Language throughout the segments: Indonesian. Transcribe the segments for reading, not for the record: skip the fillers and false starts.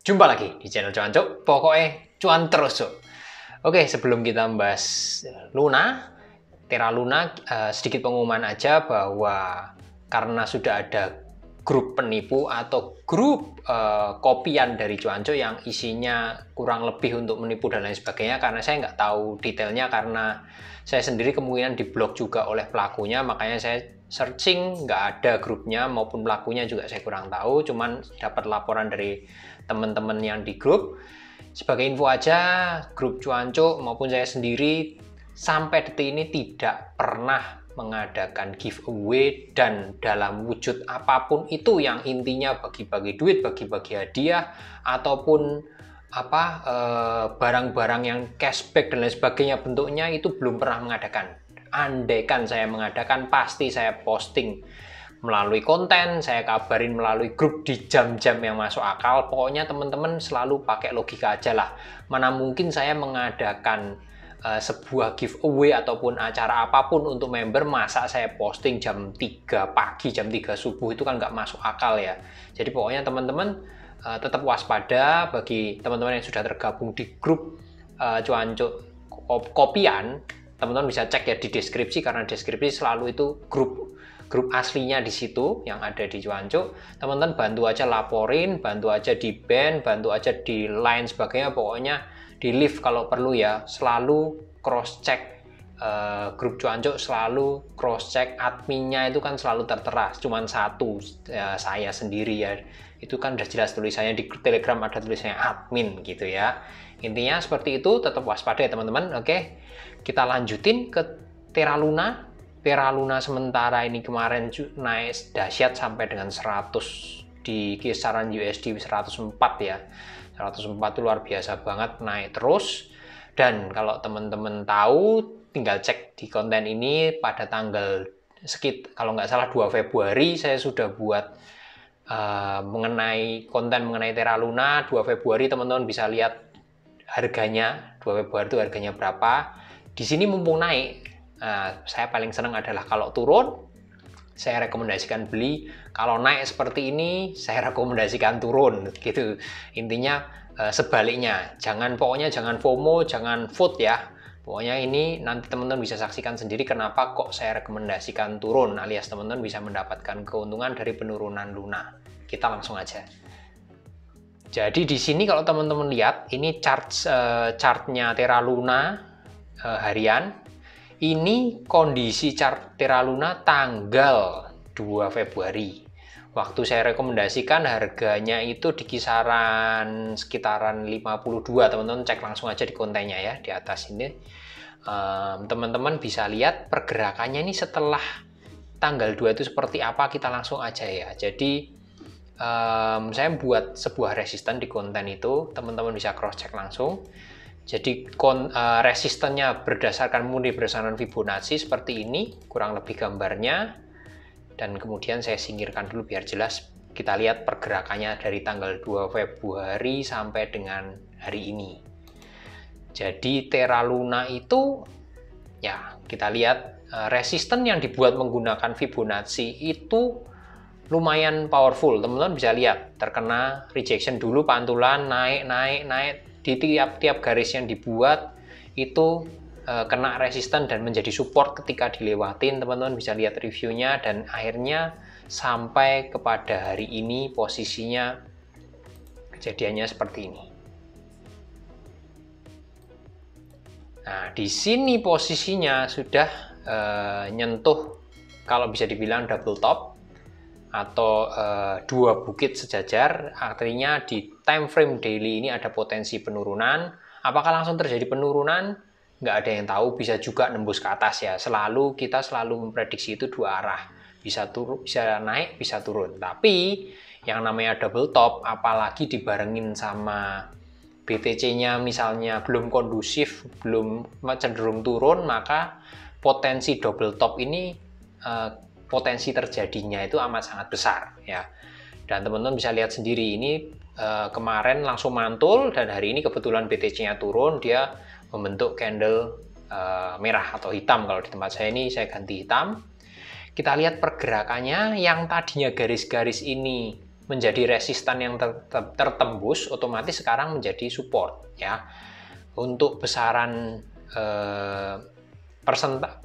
Jumpa lagi di channel Cuan Cuk, pokoknya cuan terus Cuk. Oke, sebelum kita membahas Luna, Terra Luna, sedikit pengumuman aja bahwa karena sudah ada grup penipu atau grup kopian dari Cuan Cuk yang isinya kurang lebih untuk menipu dan lain sebagainya, karena saya nggak tahu detailnya karena saya sendiri kemungkinan diblok juga oleh pelakunya, makanya saya searching nggak ada grupnya maupun pelakunya juga saya kurang tahu, cuman dapat laporan dari teman-teman yang di grup. Sebagai info aja, grup Cuan Cuk maupun saya sendiri sampai detik ini tidak pernah mengadakan giveaway dan dalam wujud apapun itu, yang intinya bagi-bagi duit, bagi-bagi hadiah ataupun barang-barang yang cashback dan lain sebagainya bentuknya, itu belum pernah mengadakan. Andaikan saya mengadakan, pasti saya posting melalui konten, saya kabarin melalui grup di jam-jam yang masuk akal. Pokoknya teman-teman selalu pakai logika aja lah. Mana mungkin saya mengadakan sebuah giveaway ataupun acara apapun untuk member, masa saya posting jam 3 pagi, jam 3 subuh, itu kan nggak masuk akal ya. Jadi pokoknya teman-teman tetap waspada. Bagi teman-teman yang sudah tergabung di grup Cuan Cuk kopian, teman-teman bisa cek ya di deskripsi, karena deskripsi selalu itu grup aslinya di situ yang ada di Cuan Cuk. Teman-teman bantu aja laporin, bantu aja di ban, bantu aja di line sebagainya, pokoknya di live kalau perlu ya. Selalu cross check grup Cuan Cuk, selalu cross check adminnya, itu kan selalu tertera cuman satu, ya, saya sendiri ya. Itu kan udah jelas tulisannya di Telegram, ada tulisannya admin gitu ya. Intinya seperti itu, tetap waspada ya teman-teman. Oke, kita lanjutin ke Terra Luna. Terra Luna sementara ini kemarin naik dahsyat sampai dengan 100, di kisaran USD 104 ya. 104 itu luar biasa banget, naik terus. Dan kalau teman-teman tahu, tinggal cek di konten ini pada tanggal kalau nggak salah 2 Februari saya sudah buat mengenai konten mengenai Terra Luna. 2 Februari teman-teman bisa lihat harganya, 2 Februari itu harganya berapa. Di sini mumpung naik, saya paling senang adalah kalau turun, saya rekomendasikan beli. Kalau naik seperti ini, saya rekomendasikan turun gitu. Intinya sebaliknya, pokoknya jangan FOMO, jangan vote ya. Pokoknya ini nanti teman-teman bisa saksikan sendiri kenapa kok saya rekomendasikan turun, alias teman-teman bisa mendapatkan keuntungan dari penurunan Luna. Kita langsung aja. Jadi di sini kalau teman-teman lihat, ini chartnya Terra Luna harian. Ini kondisi chart Terra Luna tanggal 2 Februari. Waktu saya rekomendasikan harganya itu di kisaran sekitaran 52. Teman-teman cek langsung aja di kontennya ya, di atas ini. Teman-teman bisa lihat pergerakannya ini setelah tanggal 2 itu seperti apa, kita langsung aja ya. Jadi saya buat sebuah resisten di konten itu, teman-teman bisa cross check langsung. Jadi resistennya murni berdasarkan Fibonacci seperti ini, kurang lebih gambarnya. Dan kemudian saya singkirkan dulu biar jelas. Kita lihat pergerakannya dari tanggal 2 Februari sampai dengan hari ini. Jadi Terra Luna itu, ya kita lihat resisten yang dibuat menggunakan Fibonacci itu lumayan powerful. Teman-teman bisa lihat, terkena rejection dulu, pantulan, naik. Di tiap garis yang dibuat itu kena resisten dan menjadi support ketika dilewatin. Teman-teman bisa lihat reviewnya, dan akhirnya sampai kepada hari ini posisinya kejadiannya seperti ini. Nah, di sini posisinya sudah nyentuh, kalau bisa dibilang double top atau dua bukit sejajar. Artinya di time frame daily ini ada potensi penurunan. Apakah langsung terjadi penurunan? Nggak ada yang tahu, bisa juga nembus ke atas ya. Kita selalu memprediksi itu dua arah, bisa naik, bisa turun. Tapi yang namanya double top, apalagi dibarengin sama BTC-nya misalnya belum kondusif, belum cenderung turun, maka potensi double top ini potensi terjadinya itu amat sangat besar ya. Dan teman-teman bisa lihat sendiri, ini kemarin langsung mantul, dan hari ini kebetulan BTC-nya turun, dia membentuk candle merah atau hitam. Kalau di tempat saya ini saya ganti hitam. Kita lihat pergerakannya, yang tadinya garis-garis ini menjadi resistan yang tertembus, otomatis sekarang menjadi support ya. Untuk besaran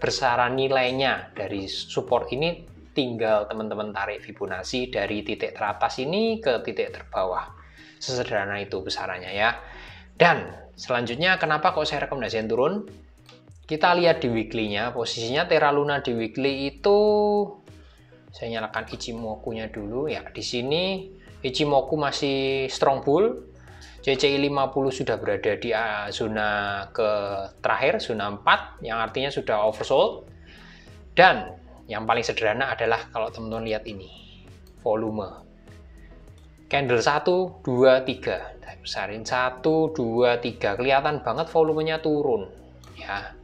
besaran nilainya dari support ini tinggal teman-teman tarik Fibonacci dari titik teratas ini ke titik terbawah. Sesederhana itu besarannya ya. Dan selanjutnya kenapa kok saya rekomendasikan turun? Kita lihat di weekly-nya, posisinya Terra Luna di weekly itu, saya nyalakan Ichimoku-nya dulu ya. Di sini Ichimoku masih strong bull, CCI 50 sudah berada di zona terakhir, zona 4, yang artinya sudah oversold. Dan yang paling sederhana adalah kalau teman-teman lihat ini, volume. Candle 1, 2, 3. Saya besarin 1, 2, 3. Kelihatan banget volumenya turun ya.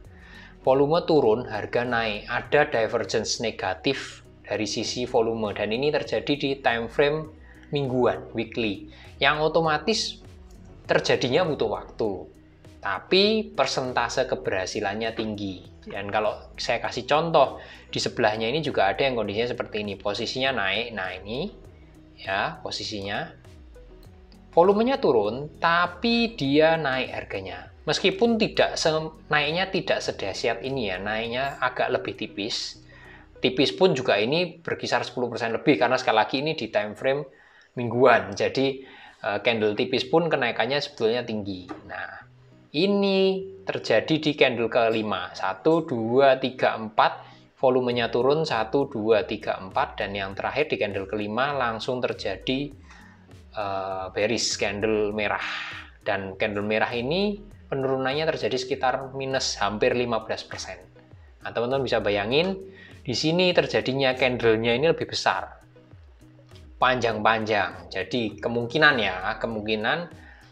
Volume turun, harga naik. Ada divergence negatif dari sisi volume, dan ini terjadi di time frame mingguan, weekly, yang otomatis terjadinya butuh waktu, tapi persentase keberhasilannya tinggi. Dan kalau saya kasih contoh, di sebelahnya ini juga ada yang kondisinya seperti ini, posisinya naik. Nah ini ya posisinya, volumenya turun tapi dia naik harganya, meskipun naiknya tidak sedahsyat ini ya, naiknya agak lebih tipis pun juga ini berkisar 10% lebih, karena sekali lagi ini di time frame mingguan, jadi candle tipis pun kenaikannya sebetulnya tinggi. Nah ini terjadi di candle kelima, 1, 2, 3, 4, volumenya turun 1, 2, 3, 4, dan yang terakhir di candle kelima langsung terjadi bearish, candle merah. Dan candle merah ini penurunannya terjadi sekitar minus hampir 15%. Nah, teman-teman bisa bayangin, di sini terjadinya candlenya ini lebih besar, panjang-panjang. Jadi kemungkinan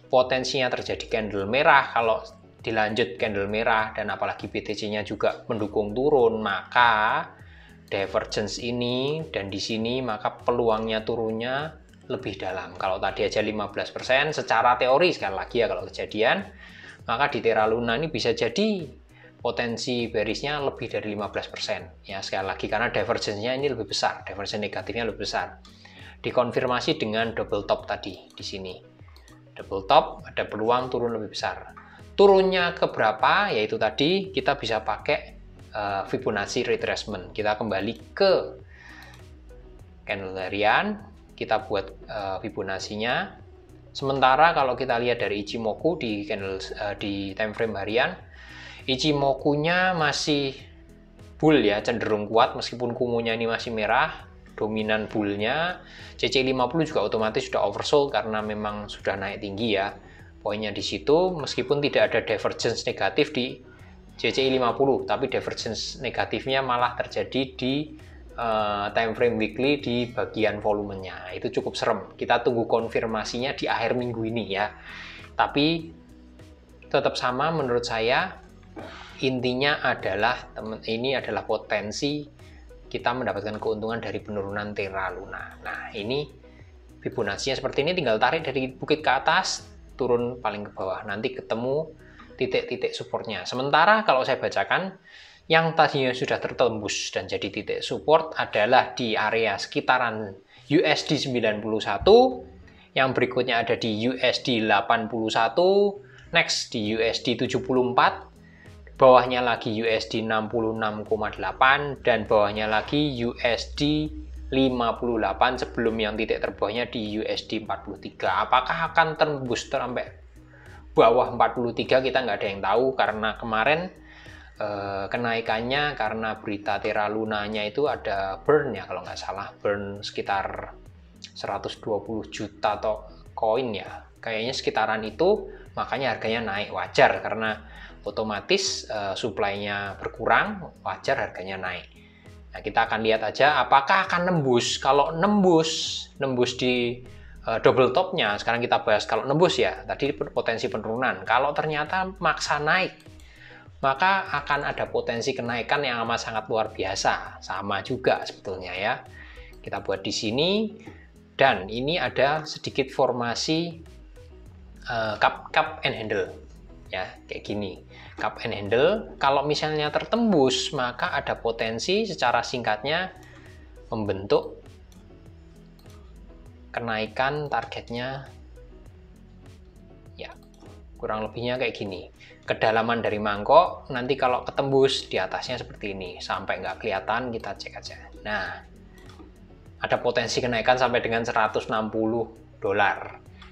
potensinya terjadi candle merah. Kalau dilanjut candle merah dan apalagi BTC-nya juga mendukung turun, maka divergence ini dan di sini maka peluangnya turunnya lebih dalam. Kalau tadi aja 15%, secara teori sekali lagi ya, kalau kejadian, maka di Terra Luna ini bisa jadi potensi bearishnya lebih dari 15%. Ya, sekali lagi karena divergence-nya ini lebih besar, divergence negatifnya lebih besar. Dikonfirmasi dengan double top tadi di sini. Double top ada peluang turun lebih besar. Turunnya ke berapa? Yaitu tadi kita bisa pakai Fibonacci retracement. Kita kembali ke candle harian, kita buat Fibonacci-nya. Sementara kalau kita lihat dari Ichimoku di time frame harian, Ichimoku-nya masih bull ya, cenderung kuat meskipun kumunya ini masih merah, dominan bullnya. CCI 50 juga otomatis sudah oversold karena memang sudah naik tinggi ya. Poinnya di situ, meskipun tidak ada divergence negatif di CCI 50, tapi divergence negatifnya malah terjadi di time frame weekly di bagian volumenya. Itu cukup serem. Kita tunggu konfirmasinya di akhir minggu ini ya. Tapi tetap sama menurut saya, intinya adalah ini adalah potensi kita mendapatkan keuntungan dari penurunan Terra Luna. Nah ini Fibonacci-nya seperti ini, tinggal tarik dari bukit ke atas, turun paling ke bawah, nanti ketemu titik-titik supportnya. Sementara kalau saya bacakan, yang tadinya sudah tertembus dan jadi titik support adalah di area sekitaran USD 91, yang berikutnya ada di USD 81, next di USD 74, bawahnya lagi USD 66,8, dan bawahnya lagi USD 58 sebelum yang titik terbawahnya di USD 43. Apakah akan tembus sampai bawah 43? Kita nggak ada yang tahu, karena kemarin kenaikannya karena berita Terra Lunanya itu ada burn ya, kalau nggak salah burn sekitar 120 juta atau koin ya, kayaknya sekitaran itu, makanya harganya naik. Wajar karena otomatis supply-nya berkurang, wajar harganya naik. Nah, kita akan lihat aja apakah akan nembus. Kalau nembus di double top-nya, sekarang kita bahas kalau nembus ya, tadi potensi penurunan. Kalau ternyata maksa naik, maka akan ada potensi kenaikan yang amat sangat luar biasa. Sama juga sebetulnya ya. Kita buat di sini, dan ini ada sedikit formasi cup and handle ya, kayak gini. Cup and handle, kalau misalnya tertembus, maka ada potensi secara singkatnya membentuk kenaikan targetnya ya kurang lebihnya kayak gini. Kedalaman dari mangkok nanti kalau ketembus di atasnya seperti ini, sampai nggak kelihatan kita cek aja. Nah, ada potensi kenaikan sampai dengan $160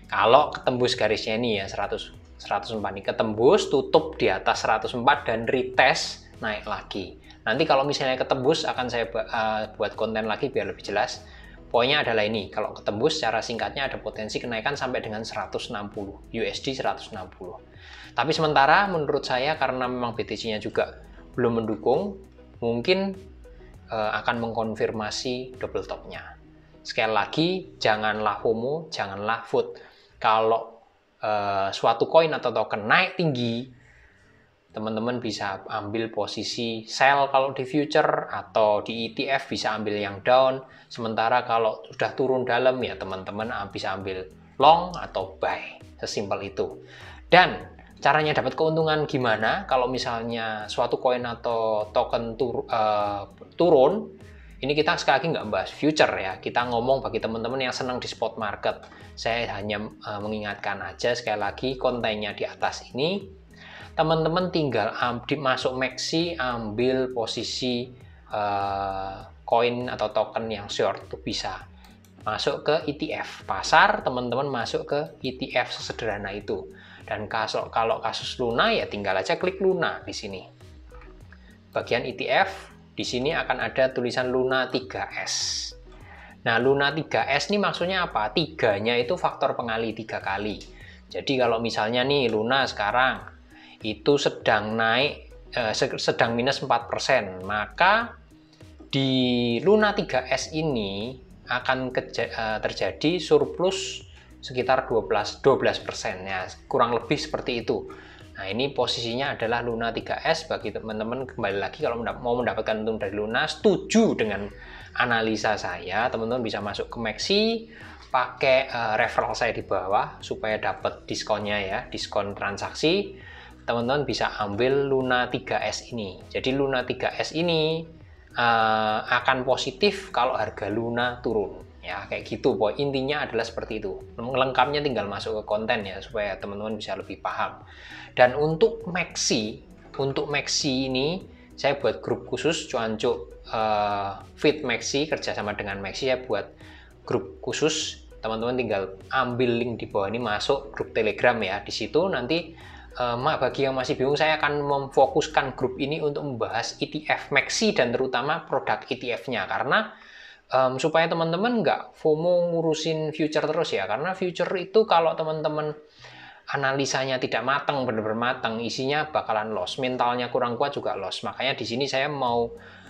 kalau ketembus garisnya ini ya, 104 ini ketembus, tutup di atas 104 dan retest naik lagi. Nanti kalau misalnya ketembus akan saya buat konten lagi biar lebih jelas. Poinnya adalah ini, kalau ketembus secara singkatnya ada potensi kenaikan sampai dengan 160 USD 160. Tapi sementara menurut saya karena memang BTC-nya juga belum mendukung, mungkin akan mengkonfirmasi double top-nya. Sekali lagi, janganlah FOMO, janganlah FUD. Kalau suatu koin atau token naik tinggi, teman-teman bisa ambil posisi sell kalau di future, atau di ETF bisa ambil yang down. Sementara kalau sudah turun dalam ya teman-teman bisa ambil long atau buy. Sesimpel itu. Dan caranya dapat keuntungan gimana kalau misalnya suatu koin atau token turun. Ini kita sekali lagi nggak bahas future ya, kita ngomong bagi teman-teman yang senang di spot market. Saya hanya mengingatkan aja sekali lagi, kontennya di atas ini. Teman-teman tinggal masuk maxi, ambil posisi koin atau token yang short, itu bisa. Masuk ke ETF pasar, teman-teman masuk ke ETF sesederhana itu. Dan kalau kasus Luna ya tinggal aja klik Luna di sini. Bagian ETF, di sini akan ada tulisan Luna 3S. Nah, Luna 3S ini maksudnya apa? Tiganya itu faktor pengali 3 kali. Jadi kalau misalnya nih Luna sekarang itu sedang naik, sedang minus 4%, maka di Luna 3S ini akan terjadi surplus sekitar 12% ya, kurang lebih seperti itu. Nah, ini posisinya adalah Luna 3S. Bagi teman-teman kembali lagi kalau mau mendapatkan untung dari Luna, setuju dengan analisa saya, teman-teman bisa masuk ke Maxi, pakai referral saya di bawah supaya dapat diskonnya ya, diskon transaksi. Teman-teman bisa ambil Luna 3S ini. Jadi Luna 3S ini akan positif kalau harga Luna turun. Ya, kayak gitu. Intinya adalah seperti itu. Lengkapnya tinggal masuk ke konten ya, supaya teman-teman bisa lebih paham. Dan untuk Maxi ini, saya buat grup khusus, Cuancuk Fit Maxi, kerjasama dengan Maxi, saya buat grup khusus. Teman-teman tinggal ambil link di bawah ini, masuk grup Telegram ya. Di situ nanti bagi yang masih bingung, saya akan memfokuskan grup ini untuk membahas ETF Maxi dan terutama produk ETF-nya, karena supaya teman-teman nggak FOMO ngurusin future terus ya, karena future itu kalau teman-teman analisanya tidak matang, benar-benar matang, isinya bakalan loss, mentalnya kurang kuat juga loss. Makanya di sini saya mau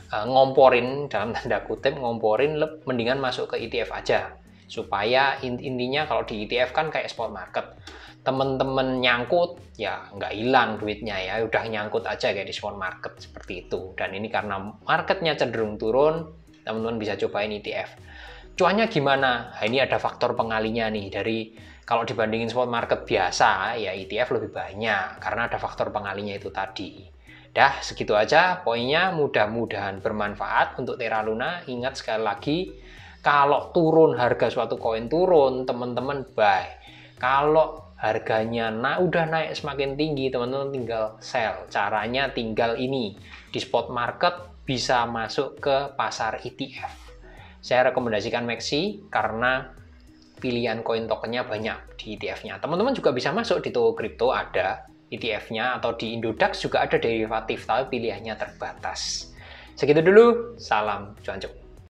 ngomporin, dalam tanda kutip ngomporin, mendingan masuk ke ETF aja, supaya intinya kalau di ETF kan kayak spot market, teman-teman nyangkut ya nggak hilang duitnya ya, udah nyangkut aja kayak di spot market seperti itu. Dan ini karena marketnya cenderung turun, teman-teman bisa cobain ETF. Cuannya gimana? Nah, ini ada faktor pengalinya nih, dari kalau dibandingin spot market biasa ya ETF lebih banyak karena ada faktor pengalinya itu tadi. Dah segitu aja poinnya, mudah-mudahan bermanfaat untuk Terra Luna. Ingat sekali lagi, kalau turun harga suatu koin turun, teman-teman buy. Kalau harganya udah naik semakin tinggi, teman-teman tinggal sell. Caranya tinggal ini, di spot market bisa masuk ke pasar ETF. Saya rekomendasikan Maxi karena pilihan koin tokennya banyak di ETF-nya. Teman-teman juga bisa masuk di toko kripto, ada ETF-nya, atau di Indodax juga ada derivatif, tapi pilihannya terbatas. Segitu dulu, salam cuancuk.